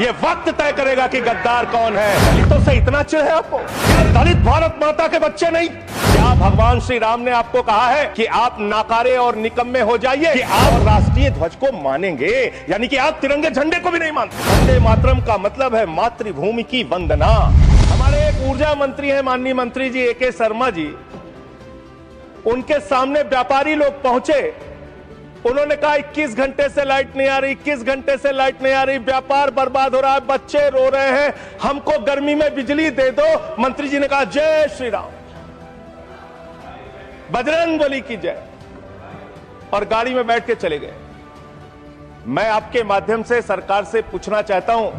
ये वक्त तय करेगा कि गद्दार कौन है। दलितों से इतना चिढ़ है आपको? क्या दलित भारत माता के बच्चे नहीं? क्या भगवान श्री राम ने आपको कहा है कि आप नाकारे और निकम्मे हो जाइए, कि आप राष्ट्रीय ध्वज को मानेंगे, यानी कि आप तिरंगे झंडे को भी नहीं मानते? वंदे मातरम का मतलब है मातृभूमि की वंदना। हमारे एक ऊर्जा मंत्री हैं, माननीय मंत्री जी AK शर्मा जी, उनके सामने व्यापारी लोग पहुंचे, उन्होंने कहा 21 घंटे से लाइट नहीं आ रही, 21 घंटे से लाइट नहीं आ रही, व्यापार बर्बाद हो रहा है, बच्चे रो रहे हैं, हमको गर्मी में बिजली दे दो। मंत्री जी ने कहा जय श्री राम, बजरंगबली की जय, और गाड़ी में बैठ के चले गए। मैं आपके माध्यम से सरकार से पूछना चाहता हूं,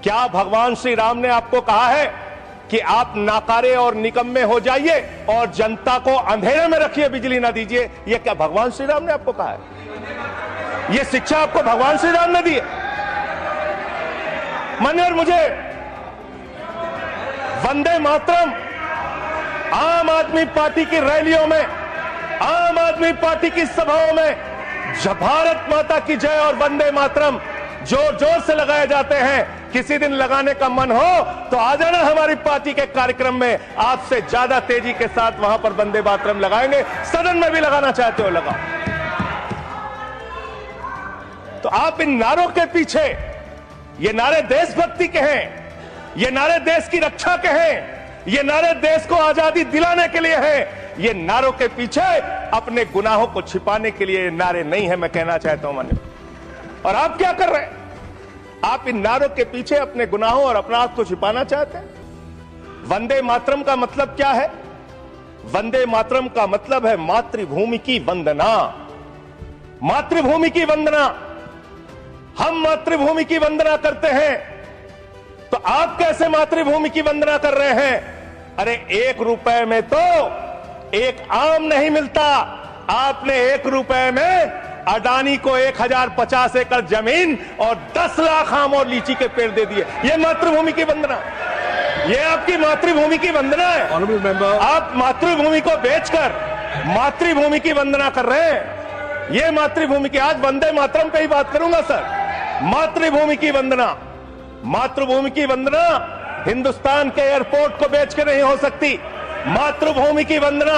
क्या भगवान श्री राम ने आपको कहा है कि आप नाकारे और निकम्मे हो जाइए और जनता को अंधेरे में रखिए, बिजली ना दीजिए? यह क्या भगवान श्री राम ने आपको कहा है? यह शिक्षा आपको भगवान श्री राम ने दी है? मान्यवर, मुझे वंदे मातरम आम आदमी पार्टी की रैलियों में, आम आदमी पार्टी की सभाओं में भारत माता की जय और वंदे मातरम जोर जोर से लगाए जाते हैं। किसी दिन लगाने का मन हो तो आ जाना हमारी पार्टी के कार्यक्रम में, आपसे ज्यादा तेजी के साथ वहां पर वंदे मातरम लगाएंगे। सदन में भी लगाना चाहते हो लगाओ। तो आप इन नारों के पीछे, ये नारे देशभक्ति के हैं, ये नारे देश की रक्षा के हैं, ये नारे देश को आजादी दिलाने के लिए हैं, ये नारों के पीछे अपने गुनाहों को छिपाने के लिए नारे नहीं है, मैं कहना चाहता हूं मान्य। और आप क्या कर रहे हैं? आप इन नारों के पीछे अपने गुनाहों और अपराध को छिपाना चाहते हैं। वंदे मातरम का मतलब क्या है? वंदे मातरम का मतलब है मातृभूमि की वंदना। मातृभूमि की वंदना। हम मातृभूमि की वंदना करते हैं, तो आप कैसे मातृभूमि की वंदना कर रहे हैं? अरे 1 रुपए में तो एक आम नहीं मिलता। आपने 1 रुपए में अडानी को 1050 एकड़ जमीन और 10 लाख आम और लीची के पेड़ दे दिए। ये मातृभूमि की वंदना, ये आपकी मातृभूमि की वंदना है। आप मातृभूमि को बेचकर मातृभूमि की वंदना कर रहे हैं। ये मातृभूमि की, आज वंदे मातरम पे ही बात करूंगा सर। मातृभूमि की वंदना, मातृभूमि की वंदना हिंदुस्तान के एयरपोर्ट को बेच के नहीं हो सकती। मातृभूमि की वंदना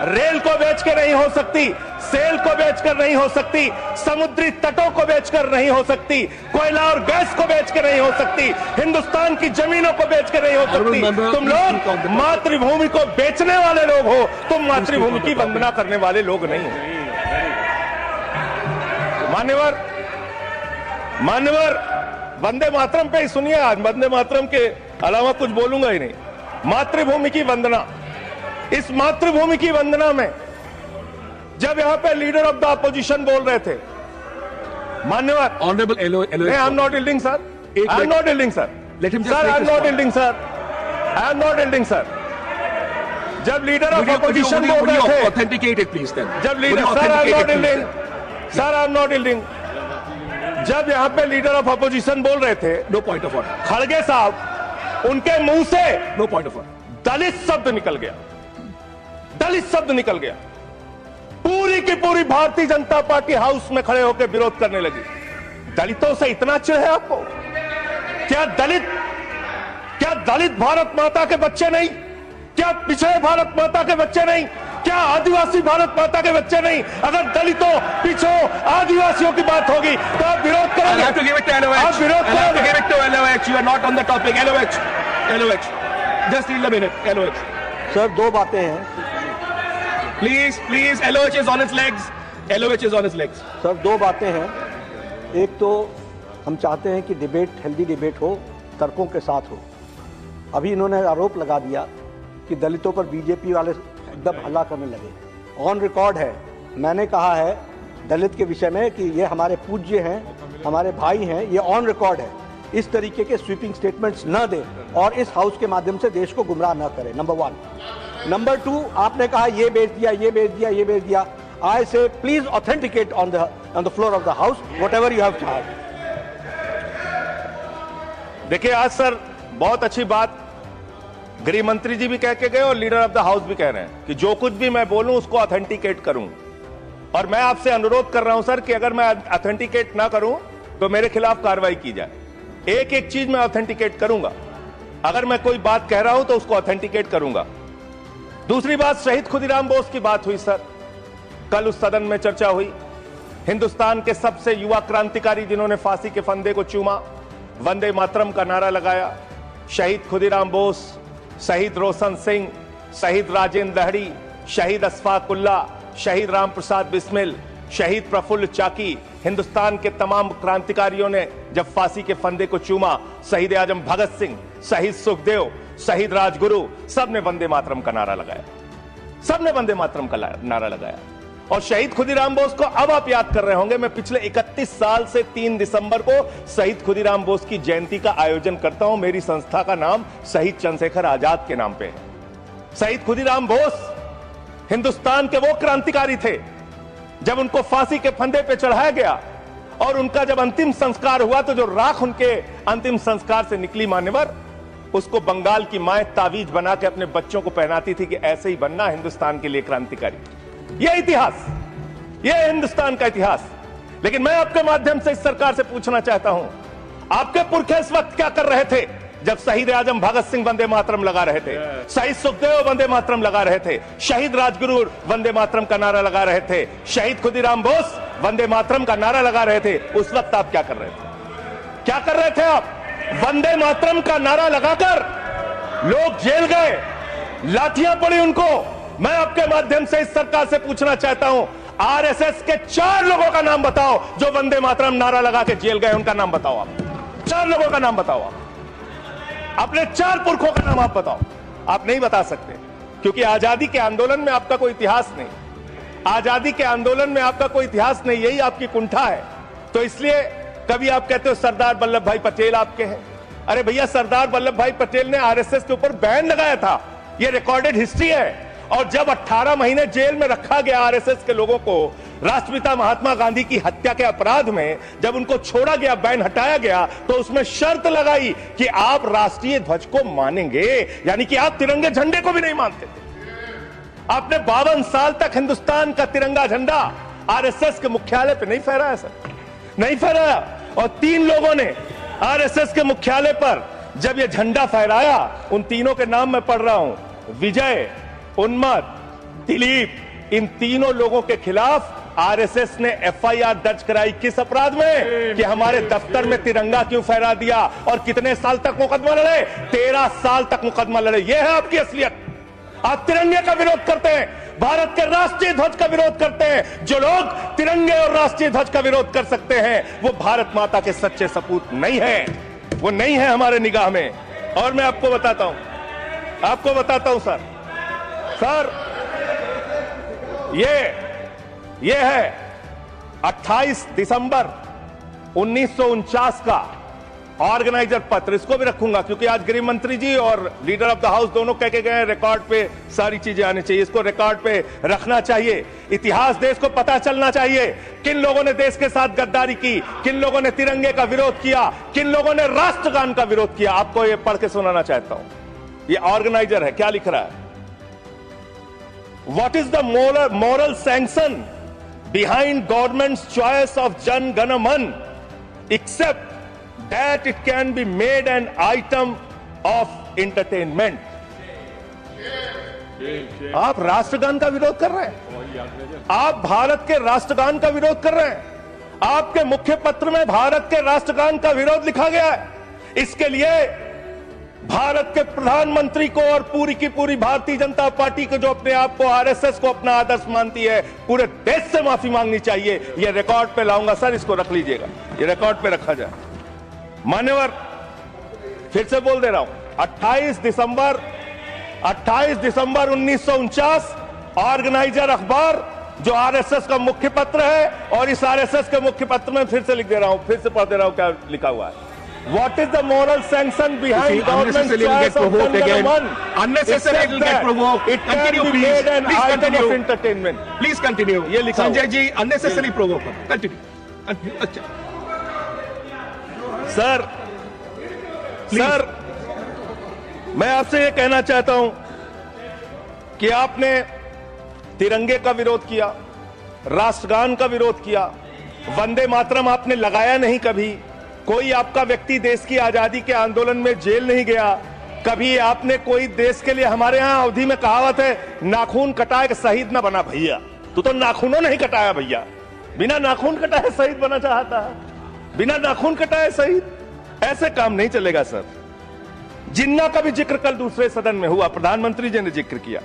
रेल को बेच के नहीं हो सकती, सेल को बेचकर नहीं हो सकती, समुद्री तटों को बेचकर नहीं हो सकती, कोयला और गैस को बेच के नहीं हो सकती, हिंदुस्तान की जमीनों को बेच के नहीं हो सकती। तुम लोग मातृभूमि को बेचने वाले लोग हो, तुम मातृभूमि की वंदना करने वाले लोग नहीं हो। मान्यवर, वंदे मातरम पे ही सुनिए, आज वंदे मातरम के अलावा कुछ बोलूंगा ही नहीं। मातृभूमि की वंदना, इस मातृभूमि की वंदना में जब यहां पे लीडर ऑफ द अपोजिशन बोल रहे थे, मान्यवर, honourable I am not yielding sir, I am not yielding sir, sir I am not yielding sir, I am not yielding sir. जब लीडर ऑफ अपोजिशन बोल रहे थे, ऑथेंटिकेट प्लीज देन, जब leader, sir I am not yielding, sir I am not yielding. जब यहां पे leader of opposition बोल रहे थे, नो पॉइंट ऑफ ऑर्डर, खड़गे साहब, उनके मुंह से नो पॉइंट ऑफ ऑर्डर, दलित शब्द निकल गया, दलित शब्द निकल गया। पूरी की पूरी भारतीय जनता पार्टी हाउस में खड़े होकर विरोध करने लगी। दलितों से इतना चिढ़ है आपको? क्या दलित भारत माता के बच्चे नहीं? क्या पिछड़े भारत माता के बच्चे नहीं? क्या आदिवासी भारत माता के बच्चे नहीं? अगर दलितों, पिछड़ों, आदिवासियों की बात होगी तो आप विरोध करोगे? आप विरोध करोगे? सर, 2 बातें हैं। Please, LOH is on its legs. LOH is on its legs. Sir, 2 बातें हैं। एक तो हम चाहते हैं कि डिबेट, हेल्दी डिबेट हो, तर्कों के साथ हो। अभी इन्होंने आरोप लगा दिया कि दलितों पर बीजेपी वाले एकदम हल्ला करने लगे। ऑन रिकॉर्ड है, मैंने कहा है दलित के विषय में कि ये हमारे पूज्य हैं, हमारे भाई हैं, ये ऑन रिकॉर्ड है। इस तरीके के स्वीपिंग स्टेटमेंट्स न दें और इस हाउस के माध्यम से देश को गुमराह न करें, नंबर 1। नंबर 2, आपने कहा ये बेच दिया, ये बेच दिया, ये बेच दिया। आई से please authenticate on the floor of the house whatever you have charge. देखिए, आज सर बहुत अच्छी बात गृह मंत्री जी भी कह के गए और लीडर ऑफ द हाउस भी कह रहे हैं कि जो कुछ भी मैं बोलूं उसको ऑथेंटिकेट करूं। और मैं आपसे अनुरोध कर रहा हूं सर कि अगर मैं ऑथेंटिकेट ना करूं तो मेरे खिलाफ कार्रवाई की जाए। एक एक चीज मैं ऑथेंटिकेट करूंगा। अगर मैं कोई बात कह रहा हूं तो उसको ऑथेंटिकेट करूंगा। दूसरी बात, शहीद खुदीराम बोस की बात हुई सर, कल उस सदन में चर्चा हुई। हिंदुस्तान के सबसे युवा क्रांतिकारी जिन्होंने फांसी के फंदे को चूमा, वंदे मातरम का नारा लगाया। शहीद खुदीराम बोस, शहीद रोशन सिंह, शहीद राजेंद्र दहड़ी, शहीद अशफाक उल्ला, शहीद राम प्रसाद बिस्मिल, शहीद प्रफुल्ल चाकी, हिंदुस्तान के तमाम क्रांतिकारियों ने जब फांसी के फंदे को चूमा, शहीद आजम भगत सिंह, शहीद सुखदेव, शहीद राजगुरु, सबने वंदे मातरम का नारा लगाया। सबने वंदे मातरम का नारा लगाया। और शहीद खुदीराम बोस को अब आप याद कर रहे होंगे, मैं पिछले 31 साल से 3 दिसंबर को शहीद खुदीराम बोस की जयंती का आयोजन करता हूं। मेरी संस्था का नाम शहीद चंद्रशेखर आजाद के नाम पे है। शहीद खुदीराम बोस हिंदुस्तान के वो क्रांतिकारी थे, जब उनको फांसी के फंदे पे चढ़ाया गया और उनका जब अंतिम संस्कार हुआ तो जो राख उनके अंतिम संस्कार से निकली मान्यवर, उसको बंगाल की माए तावीज बना के अपने बच्चों को पहनाती थी कि ऐसे ही बनना हिंदुस्तान के लिए क्रांतिकारी। यह इतिहास, यह हिंदुस्तान का इतिहास। लेकिन मैं आपके माध्यम से इस सरकार से पूछना चाहता हूं, आपके पुरखे इस वक्त क्या कर रहे थे जब शहीद आजम भगत सिंह वंदे मातरम लगा रहे थे, शहीद सुखदेव वंदे मातरम लगा रहे थे, शहीद राजगुरु वंदे मातरम का नारा लगा रहे थे, शहीद खुदीराम बोस वंदे मातरम का नारा लगा रहे थे? उस वक्त आप क्या कर रहे थे? क्या कर रहे थे आप? वंदे मातरम का नारा लगाकर लोग जेल गए, लाठियां पड़ी उनको। मैं आपके माध्यम से इस सरकार से पूछना चाहता हूं, आरएसएस के 4 लोगों का नाम बताओ जो वंदे मातरम नारा लगा के जेल गए, उनका नाम बताओ आप। 4 लोगों का नाम बताओ आप, अपने 4 पुरखों का नाम आप बताओ। आप नहीं बता सकते क्योंकि आजादी के आंदोलन में आपका कोई इतिहास नहीं, आजादी के आंदोलन में आपका कोई इतिहास नहीं, यही आपकी कुंठा है। तो इसलिए कभी आप कहते हो सरदार वल्लभ भाई पटेल आपके हैं। अरे भैया, सरदार वल्लभ भाई पटेल ने आरएसएस के ऊपर बैन लगाया था, यह रिकॉर्डेड हिस्ट्री है। और जब 18 महीने जेल में रखा गया आरएसएस के लोगों को राष्ट्रपिता महात्मा गांधी की हत्या के अपराध में, जब उनको छोड़ा गया, बैन हटाया गया, तो उसमें शर्त लगाई कि आप राष्ट्रीय ध्वज को मानेंगे, यानी कि आप तिरंगे झंडे को भी नहीं मानते थे। आपने 52 साल तक हिंदुस्तान का तिरंगा झंडा आरएसएस के मुख्यालय पे नहीं फहराया सर, नहीं फहराया। और 3 लोगों ने आरएसएस के मुख्यालय पर जब यह झंडा फहराया, उन तीनों के नाम मैं पढ़ रहा हूं, विजय, उन्मत, दिलीप, इन तीनों लोगों के खिलाफ आरएसएस ने एफआईआर दर्ज कराई। किस अपराध में? कि हमारे दफ्तर में तिरंगा क्यों फहरा दिया। और कितने साल तक मुकदमा लड़े? 13 साल तक मुकदमा लड़े। यह है आपकी असलियत। आप तिरंगे का विरोध करते हैं, भारत के राष्ट्रीय ध्वज का विरोध करते हैं। जो लोग तिरंगे और राष्ट्रीय ध्वज का विरोध कर सकते हैं, वो भारत माता के सच्चे सपूत नहीं है, वो नहीं है हमारे निगाह में। और मैं आपको बताता हूं सर, ये है 28 दिसंबर 1949 का ऑर्गेनाइजर पत्र। इसको भी रखूंगा क्योंकि आज गृह मंत्री जी और लीडर ऑफ द हाउस दोनों कह के गए रिकॉर्ड पे सारी चीजें आनी चाहिए, इसको रिकॉर्ड पे रखना चाहिए। इतिहास देश को पता चलना चाहिए, किन लोगों ने देश के साथ गद्दारी की, किन लोगों ने तिरंगे का विरोध किया, किन लोगों ने राष्ट्रगान का विरोध किया। आपको ये पढ़ के सुनाना चाहता हूं, ये ऑर्गेनाइजर है, क्या लिख रहा है? What is the moral sanction behind government's choice of Jan Gana Man, except that it can be made an item of entertainment? आप राष्ट्रगान का विरोध कर रहे हैं, आप भारत के राष्ट्रगान का विरोध कर रहे हैं। आपके मुख्य पत्र में भारत के राष्ट्रगान का विरोध लिखा गया है। इसके लिए भारत के प्रधानमंत्री को और पूरी की पूरी भारतीय जनता पार्टी को, जो अपने आप को आरएसएस को अपना आदर्श मानती है, पूरे देश से माफी मांगनी चाहिए। यह रिकॉर्ड पे लाऊंगा सर, इसको रख लीजिएगा, ये रिकॉर्ड पे रखा जाए। मान्यवर, फिर से बोल दे रहा हूं, 28 दिसंबर 1949 ऑर्गेनाइजर अखबार जो आरएसएस का मुख्य पत्र है, और इस आरएसएस के मुख्य पत्र में फिर से लिख दे रहा हूं, फिर से पढ़ दे रहा हूं क्या लिखा हुआ है। What is the moral sanction behind government's choice of Jan Gana Man? Unnecessary will get provoked. It can be made an item of entertainment. Please continue. ये लिखा Sanjay ji, unnecessary provoke. Continue. अच्छा सर, मैं आपसे ये कहना चाहता हूं कि आपने तिरंगे का विरोध किया, राष्ट्रगान का विरोध किया, वंदे मातरम आपने लगाया नहीं कभी, कोई आपका व्यक्ति देश की आजादी के आंदोलन में जेल नहीं गया। कभी आपने कोई देश के लिए, हमारे यहां अवधि में कहावत है, नाखून कटाए के शहीद ना बना भैया। तू तो नाखूनों नहीं कटाया भैया, बिना नाखून कटाए शहीद बना चाहता है, बिना नाखून कटाए शहीद। ऐसे काम नहीं चलेगा सर। जिन्ना का भी जिक्र कल दूसरे सदन में हुआ, प्रधानमंत्री जी ने जिक्र किया।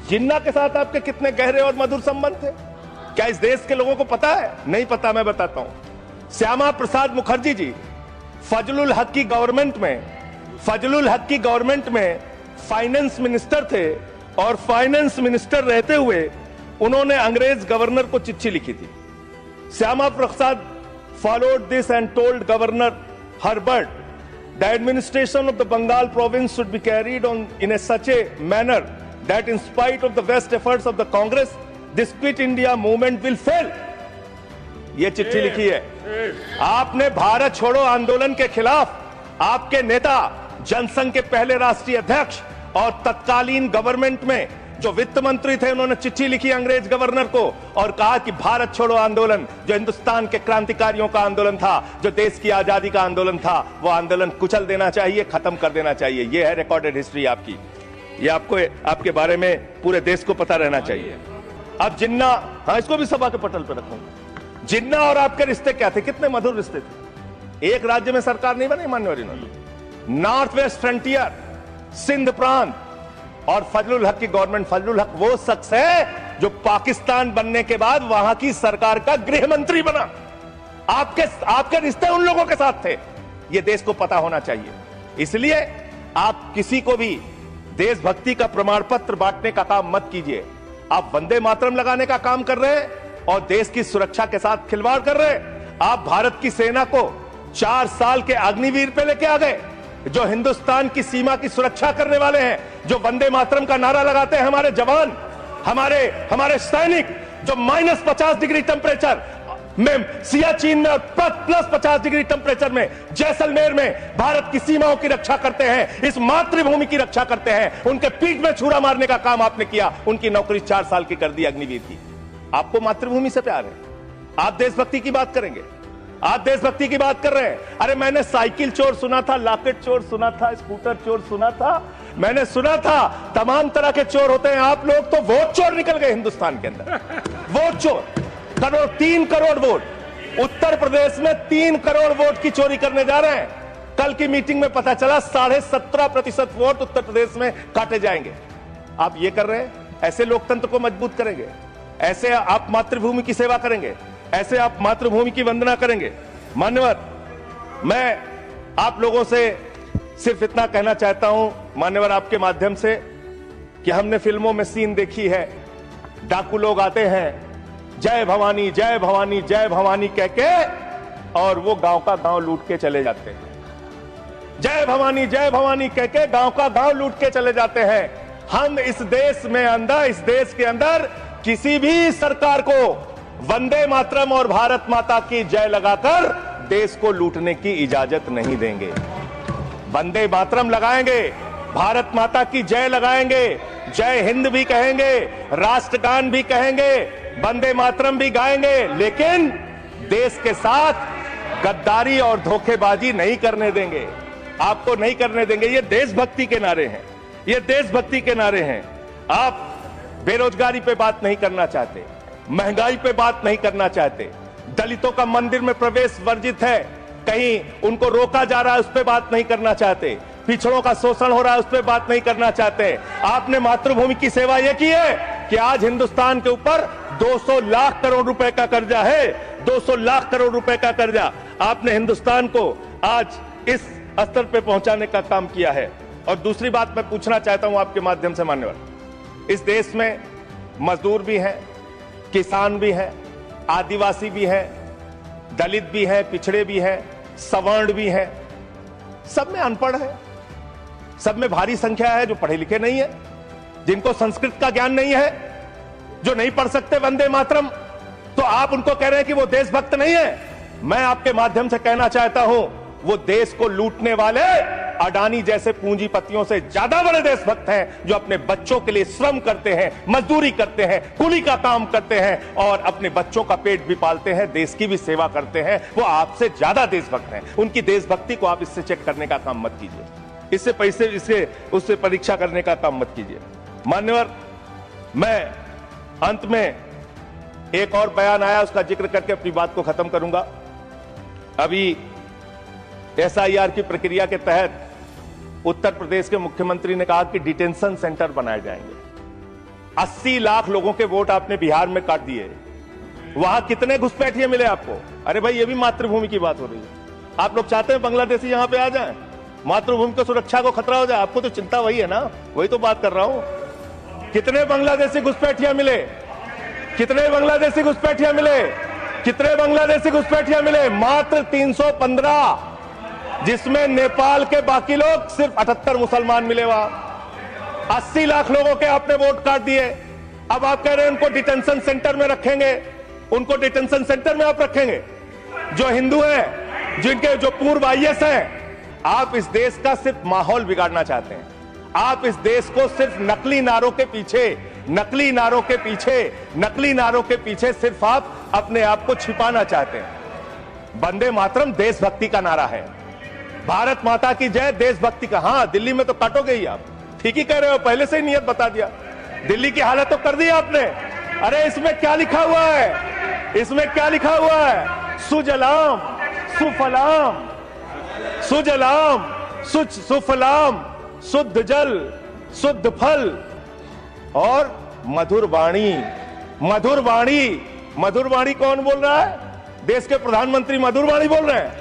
जिन्ना के साथ आपके कितने गहरे और मधुर संबंध थे, क्या इस देश के लोगों को पता है? नहीं पता, मैं बताता हूं। श्यामा प्रसाद मुखर्जी जी फजलुल हक की गवर्नमेंट में फाइनेंस मिनिस्टर थे, और फाइनेंस मिनिस्टर रहते हुए उन्होंने अंग्रेज गवर्नर को चिट्ठी लिखी थी। Shyama Prasad followed this and told governor Herbert the administration of the Bengal province should be carried on in such a manner that in spite of the best efforts of the Congress, this Quit India movement will fail. ये चिट्ठी लिखी है। आपने भारत छोड़ो आंदोलन के खिलाफ आपके नेता, जनसंघ के पहले राष्ट्रीय अध्यक्ष और तत्कालीन गवर्नमेंट में जो वित्त मंत्री थे, उन्होंने चिट्ठी लिखी अंग्रेज गवर्नर को और कहा कि भारत छोड़ो आंदोलन, जो हिंदुस्तान के क्रांतिकारियों का आंदोलन था, जो देश की आजादी का आंदोलन था, वो आंदोलन कुचल देना चाहिए, खत्म कर देना चाहिए। ये है रिकॉर्डेड हिस्ट्री आपकी। ये आपको, आपके बारे में पूरे देश को पता रहना चाहिए। अब जिन्ना, हाँ, इसको भी सभा के पटल पर रखूंगा। जिन्ना और आपके रिश्ते क्या थे? कितने मधुर रिश्ते थे। एक राज्य में सरकार नहीं बनी माननीय इन्होंने, नॉर्थ वेस्ट फ्रंटियर, सिंध प्रांत और फजलुल हक की गवर्नमेंट। फजलुल हक वो शख्स है जो पाकिस्तान बनने के बाद वहां की सरकार का गृह मंत्री बना। आपके रिश्ते उन लोगों के साथ थे, ये देश को पता होना चाहिए। इसलिए आप किसी को भी देशभक्ति का प्रमाण पत्र बांटने का काम मत कीजिए। आप वंदे मातरम लगाने का काम कर रहे हैं और देश की सुरक्षा के साथ खिलवाड़ कर रहे हैं। आप भारत की सेना को 4 साल के अग्निवीर पे लेके आ गए, जो हिंदुस्तान की सीमा की सुरक्षा करने वाले हैं, जो वंदे मातरम का नारा लगाते हैं हमारे जवान, हमारे सैनिक, जो -50 डिग्री टेम्परेचर में सियाचिन में और +50 डिग्री टेम्परेचर में जैसलमेर में भारत की सीमाओं की रक्षा करते हैं, इस मातृभूमि की रक्षा करते हैं। उनके पीठ में छुरा मारने का काम आपने किया, उनकी नौकरी 4 साल की कर दी अग्निवीर की। आपको मातृभूमि से प्यार है, आप देशभक्ति की बात करेंगे, आप देशभक्ति की बात कर रहे हैं। अरे मैंने साइकिल चोर सुना था, लॉकेट चोर सुना था, स्कूटर चोर सुना था, मैंने सुना था तमाम तरह के चोर होते हैं। आप लोग तो वोट चोर निकल गए हिंदुस्तान के अंदर। वोट चोर, 3 करोड़ वोट उत्तर प्रदेश में 3 करोड़ वोट की चोरी करने जा रहे हैं। कल की मीटिंग में पता चला 17.5% वोट उत्तर प्रदेश में काटे जाएंगे। आप ये कर रहे हैं, ऐसे लोकतंत्र को मजबूत करेंगे? ऐसे आप मातृभूमि की सेवा करेंगे? ऐसे आप मातृभूमि की वंदना करेंगे? मान्यवर, मैं आप लोगों से सिर्फ इतना कहना चाहता हूं मान्यवर, आपके माध्यम से, कि हमने फिल्मों में सीन देखी है, डाकू लोग आते हैं, जय भवानी जय भवानी जय भवानी कह के, और वो गांव का गांव लूट के चले जाते हैं। जय भवानी कह के गांव का गांव लूट के चले जाते हैं। हम इस देश के अंदर किसी भी सरकार को वंदे मातरम और भारत माता की जय लगाकर देश को लूटने की इजाजत नहीं देंगे। वंदे मातरम लगाएंगे, भारत माता की जय लगाएंगे, जय हिंद भी कहेंगे, राष्ट्रगान भी कहेंगे, वंदे मातरम भी गाएंगे, लेकिन देश के साथ गद्दारी और धोखेबाजी नहीं करने देंगे। आपको नहीं करने देंगे। ये देशभक्ति के नारे हैं, ये देशभक्ति के नारे हैं। आप बेरोजगारी पे बात नहीं करना चाहते, महंगाई पे बात नहीं करना चाहते, दलितों का मंदिर में प्रवेश वर्जित है, कहीं उनको रोका जा रहा है, उस पर बात नहीं करना चाहते, पिछड़ों का शोषण हो रहा है, उस पर बात नहीं करना चाहते। आपने मातृभूमि की सेवा यह की है कि आज हिंदुस्तान के ऊपर 200 लाख करोड़ रुपए का कर्जा है, 200 लाख करोड़ रुपए का कर्जा। आपने हिंदुस्तान को आज इस स्तर पे पहुंचाने का काम किया है। और दूसरी बात मैं पूछना चाहता हूं आपके माध्यम से मान्यवर, इस देश में मजदूर भी हैं, किसान भी हैं, आदिवासी भी हैं, दलित भी हैं, पिछड़े भी हैं, सवर्ण भी हैं, सब में अनपढ़ है, सब में भारी संख्या है जो पढ़े लिखे नहीं है, जिनको संस्कृत का ज्ञान नहीं है, जो नहीं पढ़ सकते वंदे मातरम। तो आप उनको कह रहे हैं कि वो देशभक्त नहीं है। मैं आपके माध्यम से कहना चाहता हूं, वो देश को लूटने वाले अडानी जैसे पूंजीपतियों से ज्यादा बड़े देशभक्त हैं, जो अपने बच्चों के लिए श्रम करते हैं, मजदूरी करते हैं, कुली का काम करते हैं और अपने बच्चों का पेट भी पालते हैं, देश की भी सेवा करते हैं। वो आपसे ज्यादा देशभक्त हैं। उनकी देशभक्ति को आप इससे चेक करने का काम मत कीजिए, इससे पैसे इससे उससे परीक्षा करने का काम मत कीजिए। मान्यवर, मैं अंत में एक और बयान आया, उसका जिक्र करके अपनी बात को खत्म करूंगा। अभी SIR की प्रक्रिया के तहत उत्तर प्रदेश के मुख्यमंत्री ने कहा कि डिटेंशन सेंटर बनाए जाएंगे। 80 लाख लोगों के वोट आपने बिहार में काट दिए, वहां कितने घुसपैठिए मिले आपको? अरे भाई, ये भी मातृभूमि की बात हो रही है। आप लोग चाहते हैं बांग्लादेशी यहां पे आ जाएं, मातृभूमि की सुरक्षा को खतरा हो जाए? आपको तो चिंता वही है ना, वही तो बात कर रहा हूं। कितने बांग्लादेशी घुसपैठिया मिले? कितने बांग्लादेशी घुसपैठिया मिले? कितने बांग्लादेशी घुसपैठिया मिले? मात्र 315, जिसमें नेपाल के बाकी लोग सिर्फ 78 मुसलमान मिले। वहां 80 लाख लोगों के आपने वोट काट दिए। अब आप कह रहे हैं उनको डिटेंशन सेंटर में रखेंगे। उनको डिटेंशन सेंटर में आप रखेंगे जो हिंदू हैं, जिनके जो पूर्व IAS हैं। आप इस देश का सिर्फ माहौल बिगाड़ना चाहते हैं। आप इस देश को सिर्फ नकली नारों के पीछे सिर्फ आप अपने आप को छिपाना चाहते हैं। वंदे मातरम देशभक्ति का नारा है, भारत माता की जय देशभक्ति का। हाँ, दिल्ली में तो काटोगे ही आप, ठीक ही कह रहे हो, पहले से ही नियत बता दिया। दिल्ली की हालत तो कर दी आपने। अरे इसमें क्या लिखा हुआ है? इसमें क्या लिखा हुआ है? सुजलाम सुफलाम, सुजलाम सुफलाम, शुद्ध जल शुद्ध फल और मधुर वाणी। मधुर वाणी, मधुर वाणी कौन बोल रहा है? देश के प्रधानमंत्री मधुर वाणी बोल रहे हैं।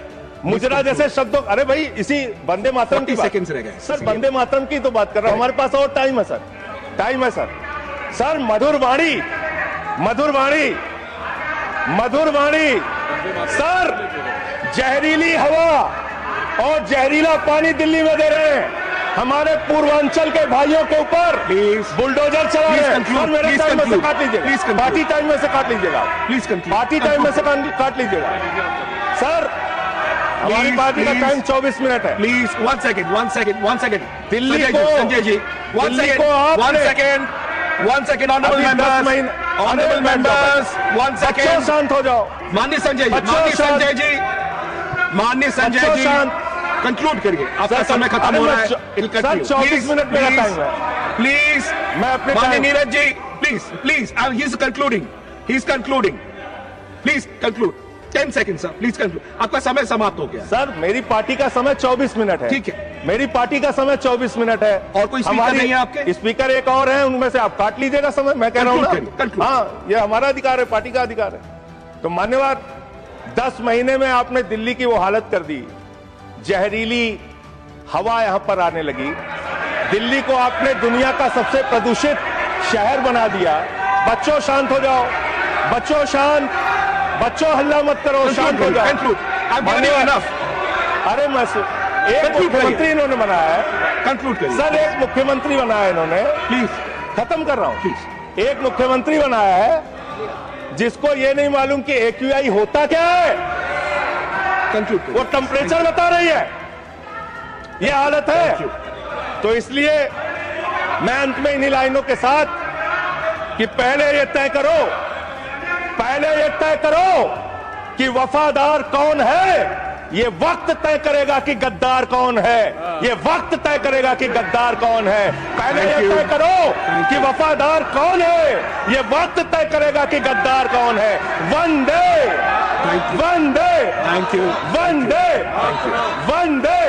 मुजरा जैसे शब्दों, अरे भाई, इसी वंदे मातरम की सेकंड्स रह गए सर, वंदे मातरम की तो बात कर रहा हूं। हमारे पास और टाइम है सर, टाइम है सर। सर मधुर वाणी, मधुर वाणी, मधुर वाणी। सर जहरीली हवा और जहरीला पानी दिल्ली में दे रहे हैं। हमारे पूर्वांचल के भाइयों के ऊपर बुलडोजर चला रहे हैं। सर मेरे टाइम में से काट लीजिएगा, पार्टी टाइम में से काट लीजिएगा, पार्टी टाइम में से काट लीजिएगा। सर हमारी पार्टी का टाइम 24 मिनट है। प्लीज वन सेकेंड दिल्ली को, Sanjay ji, one second honourable members, one second, शांत हो जाओ। माननीय संजय जी, कंक्लूड करिए, आपका समय खत्म हो रहा है। 24 मिनट मेरा टाइम है। प्लीज, मैं अपने माननीय Neeraj ji, please, he is concluding, please conclude. 10 second sir, please conclude. आपका समय समाप्त हो गया। सर मेरी पार्टी का समय 24 मिनट है। ठीक है, मेरी पार्टी का समय 24 मिनट है। और कोई स्पीकर नहीं है आपके? स्पीकर एक और है, उनमें से आप काट लीजिएगा समय। मैं कह रहा हूं ना, हाँ, ये हमारा अधिकार है, पार्टी का अधिकार है। तो मान्यवर, 10 महीने में आपने दिल्ली की वो हालत कर दी। जहरीली हवा यहां पर आने लगी। दिल्ली को आपने दुनिया का सबसे प्रदूषित शहर बना दिया। बच्चों शांत हो जाओ, बच्चों शांत, बच्चों हल्ला मत करो, शांत हो जाओ। अरे मैं एक मुख्यमंत्री इन्होंने बनाया है, कंक्लूड करिए सर। एक मुख्यमंत्री बनाया इन्होंने, प्लीज खत्म कर रहा हूं, प्लीज। एक मुख्यमंत्री बनाया है जिसको ये नहीं मालूम कि AQI होता क्या है। कंक्लूड, वो टेम्परेचर बता रही है। ये हालत है। तो इसलिए मैं अंत में इन्हीं लाइनों के साथ कि पहले ये तय करो कि वफादार कौन है। ये वक्त तय करेगा कि गद्दार कौन है। ये वक्त तय करेगा कि गद्दार कौन है। पहले ये तय करो कि वफादार कौन है। ये वक्त तय करेगा कि गद्दार कौन है। वंदे वंदे वंदे वंदे।